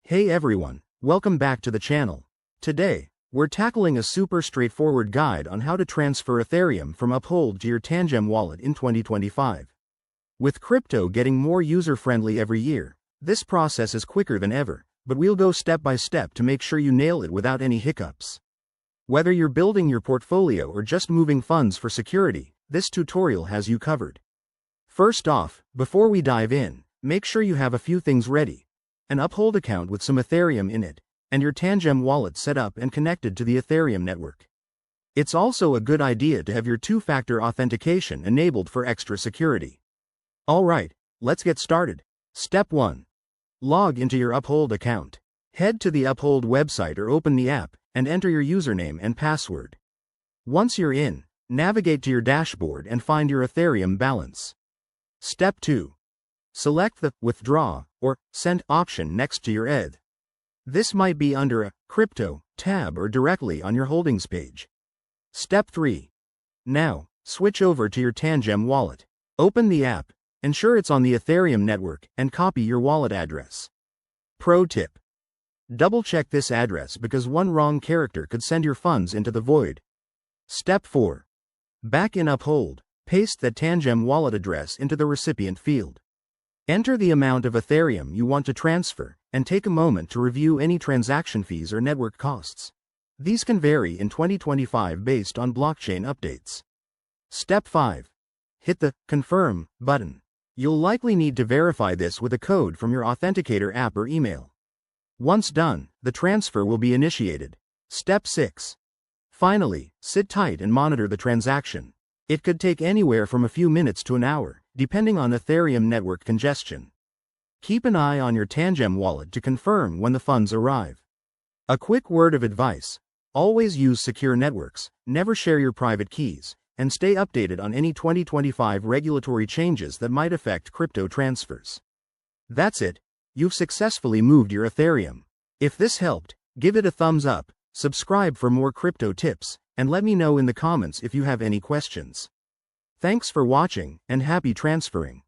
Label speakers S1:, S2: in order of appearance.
S1: Hey everyone, welcome back to the channel. Today, we're tackling a super straightforward guide on how to transfer Ethereum from Uphold to your Tangem wallet in 2025. With crypto getting more user-friendly every year, this process is quicker than ever, but we'll go step by step to make sure you nail it without any hiccups. Whether you're building your portfolio or just moving funds for security, this tutorial has you covered. First off, before we dive in, make sure you have a few things ready. An Uphold account with some Ethereum in it, and your Tangem wallet set up and connected to the Ethereum network. It's also a good idea to have your two-factor authentication enabled for extra security. Alright, let's get started. Step 1. Log into your Uphold account. Head to the Uphold website or open the app, and enter your username and password. Once you're in, navigate to your dashboard and find your Ethereum balance. Step 2. Select the Withdraw or Send option next to your ETH. This might be under a Crypto tab or directly on your holdings page. Step 3. Now, switch over to your Tangem wallet. Open the app, ensure it's on the Ethereum network, and copy your wallet address. Pro tip. Double-check this address because one wrong character could send your funds into the void. Step 4. Back in Uphold, paste that Tangem wallet address into the recipient field. Enter the amount of Ethereum you want to transfer, and take a moment to review any transaction fees or network costs. These can vary in 2025 based on blockchain updates. Step 5. Hit the Confirm button. You'll likely need to verify this with a code from your authenticator app or email. Once done, the transfer will be initiated. Step 6. Finally, sit tight and monitor the transaction. It could take anywhere from a few minutes to an hour, depending on Ethereum network congestion. Keep an eye on your Tangem wallet to confirm when the funds arrive. A quick word of advice: always use secure networks, never share your private keys, and stay updated on any 2025 regulatory changes that might affect crypto transfers. That's it, you've successfully moved your Ethereum. If this helped, give it a thumbs up, subscribe for more crypto tips, and let me know in the comments if you have any questions. Thanks for watching, and happy transferring.